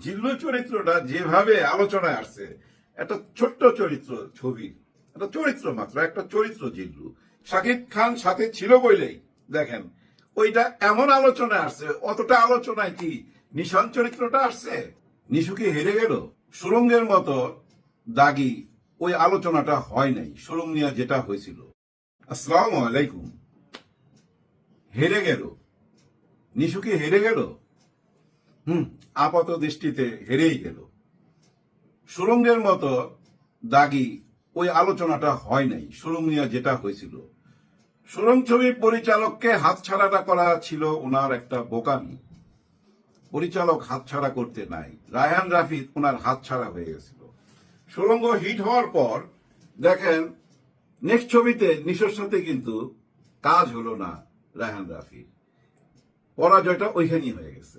জিল্লু চরিত্রটা যেভাবে আলোচনায় আসছে, একটা ছোট্ট চরিত্র ছবি, একটা চরিত্র মাত্র, একটা চরিত্র জিল্লু। শাকিব খান সাথে ছিল বইলেই দেখেন ওইটা এমন আলোচনায় আসছে। অতটা আলোচনায় কি নিশান চরিত্রটা আসছে? নিশু কি হেরে গেল? সুরঙ্গের মতো দাগি ওই আলোচনাটা হয় নাই, সুরঙ্গ নিয়ে যেটা হয়েছিল। আসসালামু আলাইকুম। হেরে গেল নিশু কি হেরে গেল? আপাত দৃষ্টিতে হেরেই গেল। সুরঙ্গের মতো দাগি ওই আলোচনাটা হয় নাই, সুরঙ্গ নিয়ে যেটা হয়েছিল। সুরঙ্গ ছবির পরিচালককে হাতছাড়াটা করা ছিল ওনার একটা বোকামি। পরিচালক হাতছাড়া করতে নাই, রায়হান রাফি ওনার হাতছাড়া হয়ে গেছিল। সুরঙ্গ হিট হওয়ার পর দেখেন নেক্সট ছবিতে নিশোর সাথে কিন্তু কাজ হলো না রায়হান রাফির। পরাজয়টা ওইখানেই হয়ে গেছে।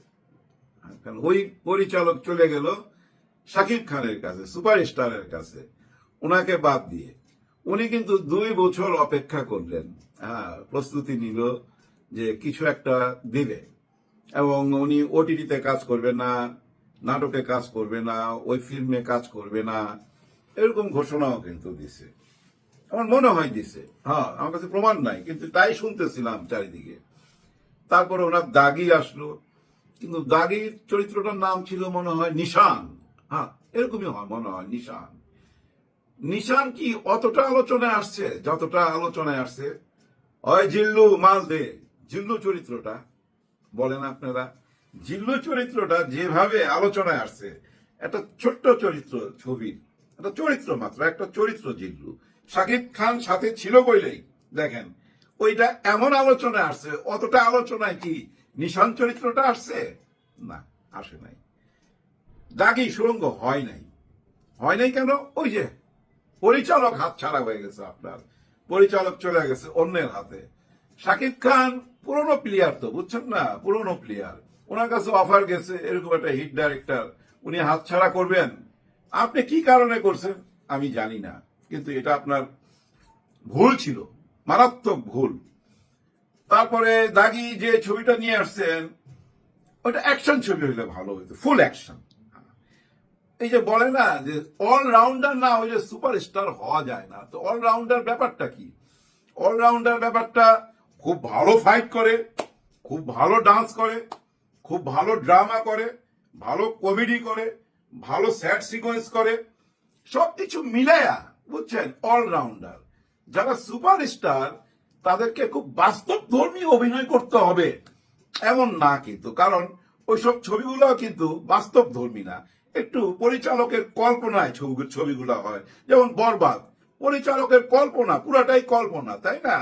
কারণ ওই পরিচালক চলে গেল শাকিব খানের কাছে, সুপারস্টারের কাছে, ওনাকে বাদ দিয়ে। উনি কিন্তু 2 বছর অপেক্ষা করলেন, প্রস্তুতি নিল যে কিছু একটা দেবে, এবং উনি ওটিটিতে কাজ করবে না, নাটকে কাজ করবে না, ওই ফিল্মে কাজ করবে না, এরকম ঘোষণাও কিন্তু দিছে। আমার মনে হয় দিছে, আমার কাছে প্রমাণ নাই, কিন্তু তাই শুনতেছিলাম চারিদিকে। তারপরে ওনার দাগি আসলো, কিন্তু দাগির চরিত্রটার নাম ছিল মনে হয় নিশান। এরকমই হয় মনে হয়, নিশান। নিশান কি অতটা আলোচনায় আসছে যতটা আলোচনায় আসছে ওই জিল্লু মাল দে, জিল্লু চরিত্রটা? বলেন আপনারা, জিল্লু চরিত্রটা যেভাবে আলোচনায় আসছে, একটা ছোট্ট চরিত্র ছবি, একটা চরিত্র মাত্র, একটা চরিত্র জিল্লু। শাকিব খান সাথে ছিল বইলেই দেখেন ওইটা এমন আলোচনায় আসছে। অতটা আলোচনায় কি নিশান চরিত্রটা আসছে? না, আসে নাই। দাগি সুরঙ্গ হয় নাই। হয় নাই কেন? ওই যে পরিচালক হাতছাড়া হয়ে গেছে আপনার, পরিচালক চলে গেছে অন্যের হাতে। শাকিব খান পুরনো প্লেয়ার, তো বুঝছেন না, পুরনো প্লেয়ার। ওনার কাছে অফার গেছে এরকম একটা হিট ডাইরেক্টর, উনি হাতছাড়া করবেন? আপনি কি কারণে করছেন আমি জানি না, কিন্তু এটা আপনার ভুল ছিল, মারাত্মক ভুল। তারপরে দাগি যে ছবিটা নিয়ে আসছেন, ওটা অ্যাকশন ছবি হইলে ভালো হইতো, ফুল অ্যাকশন। এই যে বলে না যে অলরাউন্ডার না হইলে সুপারস্টার হওয়া যায় না, তো অলরাউন্ডার ব্যাপারটা কি? অলরাউন্ডার ব্যাপারটা খুব ভালো ফাইট করে, খুব ভালো ডান্স করে, খুব ভালো ড্রামা করে, ভালো কমেডি করে, ভালো স্যাড সিকোয়েন্স করে, সবকিছু মিলায়া, বুঝছেন, অলরাউন্ডার। যারা সুপারস্টার তাদেরকে খুব বাস্তব ধর্মী অভিনয় করতে হবে এমন না কিন্তু, কারণ ওইসব ছবিগুলো কিন্তু বাস্তব ধর্মী না, একটু পরিচালকের কল্পনায় ছবিগুলো হয়। যেমন বরবাদ, পরিচালকের কল্পনা, পুরাটাই কল্পনা, তাই না?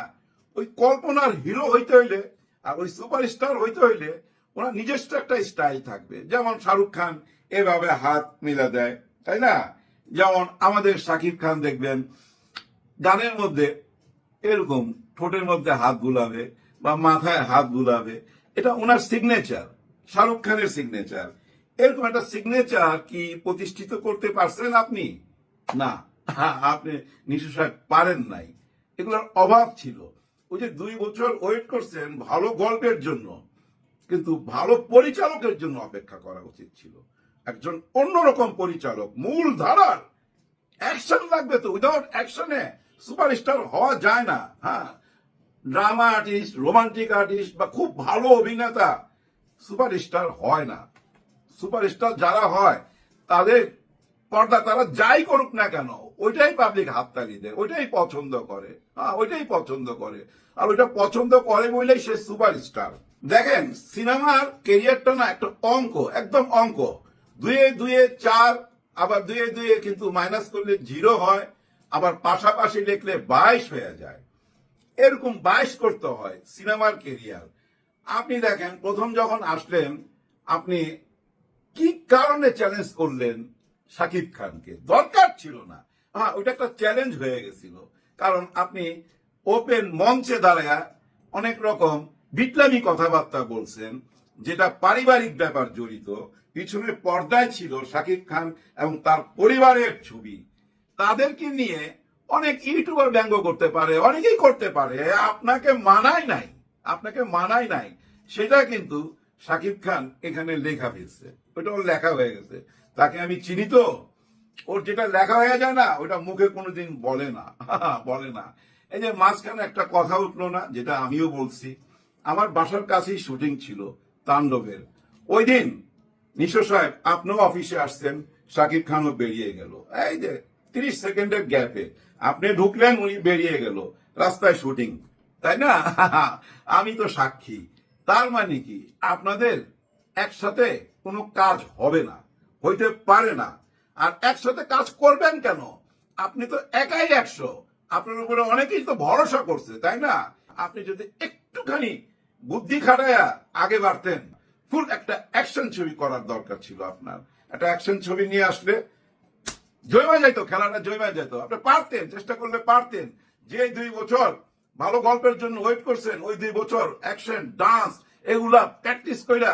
ওই কল্পনার হিরো হইতে হইলে আর ওই সুপারস্টার হইতে হইলে ওনার নিজস্ব একটা স্টাইল থাকবে। যেমন শাহরুখ খান এভাবে হাত মিলা দেয়, তাই না? যেমন আমাদের শাকিব খান দেখবেন গানের মধ্যে এরকম ঠোঁটের মধ্যে হাত বুলাবে বা মাথায় হাত বুলাবে, এটা ওনার সিগনেচার, শাহরুখ খানের সিগনেচার। এরকম একটা সিগনেচার কি প্রতিষ্ঠিত করতে পারছেন আপনি? না, আপনি নিশু সাহেব পারেন নাই। এগুলোর অভাব ছিল। ওই যে 2 বছর ওয়েট করছেন ভালো গল্পের জন্য, কিন্তু ভালো পরিচালকের জন্য অপেক্ষা করা উচিত ছিল। একজন অন্যরকম পরিচালক, মূল ধারার। অ্যাকশন লাগবে তো, উইদাউট অ্যাকশনে সুপারস্টার হওয়া যায় না। ড্রামা আর্টিস্ট, রোমান্টিক আর্টিস্ট বা খুব ভালো অভিনেতা সুপারস্টার হয় না। সুপারস্টার যারা হয় তাদের পর্দা তারা যাই করুক না কেন ওইটাই পাবলিক হাততালি দেয়, ওইটাই পছন্দ করে, ওইটাই পছন্দ করে। আর ওইটা পছন্দ করে বলেই সে সুপারস্টার। দেখেন সিনেমার কেরিয়ারটা না একটা অঙ্ক, একদম অঙ্ক। 2 এ 4, আবার 2 এ কিন্তু মাইনাস করলে 0 হয়, আবার পাশাপাশি লিখলে 22 হয়ে যায়। এরকম 22 করতে হয় সিনেমার কেরিয়ার। আপনি দেখেন প্রথম যখন আসলেন, আপনি কি কারণে চ্যালেঞ্জ করলেন শাকিব খানকে? দরকার ছিল না। ওইটা একটা চ্যালেঞ্জ হয়ে গেছিল, কারণ আপনি ওপেন মঞ্চে দাঁড়ায় অনেক রকম বিপ্লবী কথাবার্তা বলছেন, যেটা পারিবারিক ব্যাপার জড়িত। পিছনে পর্দায় ছিল শাকিব খান এবং তার পরিবারের ছবি। তাদেরকে নিয়ে অনেক ইউটিউবার ব্যঙ্গ করতে পারে, অনেকেই করতে পারে, আপনাকে মানায় নাই, আপনাকে মানায় নাই। সেটা কিন্তু শাকিব খান এখানে লেখা ফেলছে। ওটা ওর লেখা হয়ে গেছে। তাকে আমি চিনি তো, ওর যেটা লেখা হয়ে যায় না ওটা মুখে কোনোদিন বলে না বলে না। এই যে মাঝখানে একটা কথা উঠলো না, যেটা আমিও বলছি, আমার বাসার কাছেই শুটিং ছিল তাণ্ডবের। ওই দিন নিশো সাহেব আপনিও অফিসে আসছেন, শাকিব খানও বেরিয়ে গেল, এই যে 30 সেকেন্ডের গ্যাপে আপনি ঢুকলেন, উনি বেরিয়ে গেল, রাস্তায় শুটিং, তাই না? আমি তো সাক্ষী। তার মানে কি আপনাদের একসাথে কোনো কাজ হবে না, হইতে পারে না। আর একসাথে কাজ করবেন কেন? আপনি তো একাই 100, আপনার উপরে অনেকেই তো ভরসা করছে, তাই না? আপনি যদি একটুখানি বুদ্ধি খাটায়া আগে বাড়তেন, ফুল একটা অ্যাকশন ছবি করার দরকার ছিল আপনার। একটা অ্যাকশন ছবি নিয়ে আসলে জয়মা যাইতো, খেলাটা জয়মা যেত। আপনি পারতেন, চেষ্টা করলে পারতেন। যে 2 বছর ভালো গল্পের জন্য ওয়েট করছেন, ওই 2 বছর অ্যাকশন, ডান্স এগুলা প্র্যাকটিস কইরা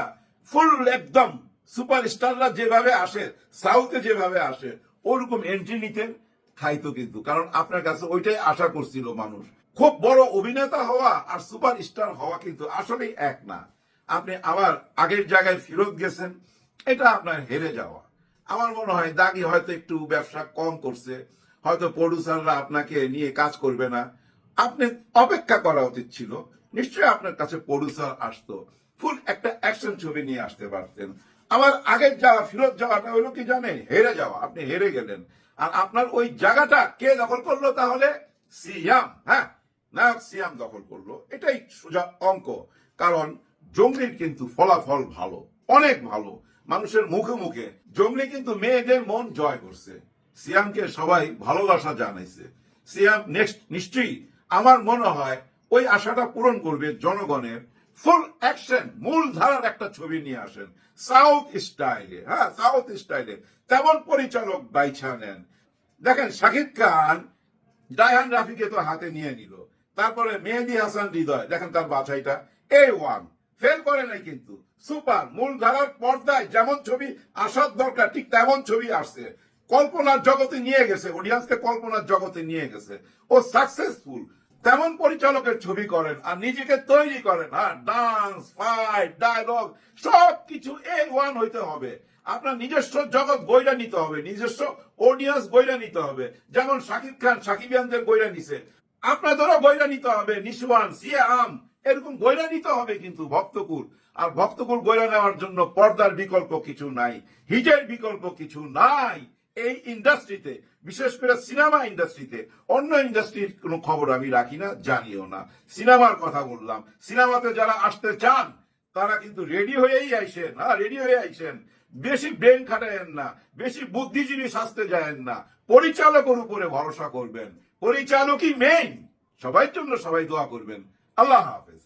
ফুল একদম সুপারস্টাররা যেভাবে আসে, সাউথে যেভাবে আসে, ওরকম এন্ট্রি নিতেন, খাইতো কিন্তু। কারণ আপনার কাছে ওইটাই আশা করছিল মানুষ। খুব বড় অভিনেতা হওয়া আর সুপারস্টার হওয়া কিন্তু আসলেই এক না। আপনি আবার আগের জায়গায় ফেরত গেছেন, এটা আপনার হেরে যাওয়া। আমার মনে হয় দাগি হয়তো একটু ব্যবসা কম করছে, হয়তো প্রডিউসাররা আপনাকে নিয়ে কাজ করবে না। আপনি অপেক্ষা করা উচিত ছিল, নিশ্চয়ই আপনার কাছে প্রডিউসার আসতো, ফুল একটা অ্যাকশন ছবি নিয়ে আসতে পারতেন। আমার আগের যাওয়া ফেরত যাওয়াটা হলো কি জানেন, হেরে যাওয়া। আপনি হেরে গেলেন। আর আপনার ওই জায়গাটা কে দখল করলো তাহলে? সিয়াম। হ্যাঁ, নায়ক সিয়াম দখল করলো, এটাই সোজা অঙ্ক। কারণ জঙ্গলির কিন্তু ফলাফল ভালো, অনেক ভালো। মানুষের মুখে মুখে জঙ্গলি কিন্তু মেয়েদের মন জয় করছে। সিয়ামকে সবাই ভালোবাসা জানাইছে। সিয়াম নেক্সট নিশ্চয়ই আমার মনে হয় ওই আশাটা পূরণ করবে জনগণের। ফুল অ্যাকশন মূল ধারার একটা ছবি নিয়ে আসেন সাউথ স্টাইলে। হ্যাঁ, সাউথ স্টাইলে তেমন পরিচালক বাইছা নেন। দেখেন শাকিব খান ডায়হান রাফিকে তো হাতে নিয়ে নিল, তারপরে মেহেদী হাসান হৃদয়, দেখেন তার বাছাইটা A1, ফেল করে নাই কিন্তু, সুপার। মূল ধারার পর্দায় যেমন ছবি আসার দরকার ঠিক তেমন ছবি আসছে, কল্পনার জগতে নিয়ে গেছে, অডিয়েন্সকে কল্পনার জগতে নিয়ে গেছে, ও সাকসেসফুল। তেমন পরিচালকের ছবি করেন আর নিজেকে তৈরি করেন। হ্যাঁ, ডান্স, ফাইট, ডায়লগ সবকিছু A1 হইতে হবে। আপনার নিজস্ব জগৎ বইরা নিতে হবে, নিজস্ব অডিয়েন্স বইরা নিতে হবে। যেমন শাকিব খান সাকিবিয়ানদের বইরা নিছে, আপনাদেরও বইরা নিতে হবে। নিশওয়ান, সিয়াম, এরকম বইরা নিতে হবে কিন্তু ভক্তকুল। আর ভক্তকুল বইরা নেওয়ার জন্য পর্দার বিকল্প কিছু নাই, হিটের বিকল্প কিছু নাই এই ইন্ডাস্ট্রিতে, বিশেষ করে সিনেমা ইন্ডাস্ট্রিতে। অন্য ইন্ডাস্ট্রির কোনো খবর আমি রাখি না, জানিও না। সিনেমার কথা বললাম, সিনেমাতে যারা আসতে চান তারা কিন্তু রেডি হয়েই আইসেন। হ্যাঁ, রেডি হয়ে আইসেন। বেশি ব্রেন খাটায়েন না, বেশি বুদ্ধিজীবী সাজতে যায়েন না। পরিচালকের উপরে ভরসা করবেন, পরিচালকই মেইন। সবার জন্য সবাই দোয়া করবেন। আল্লাহ হাফেজ।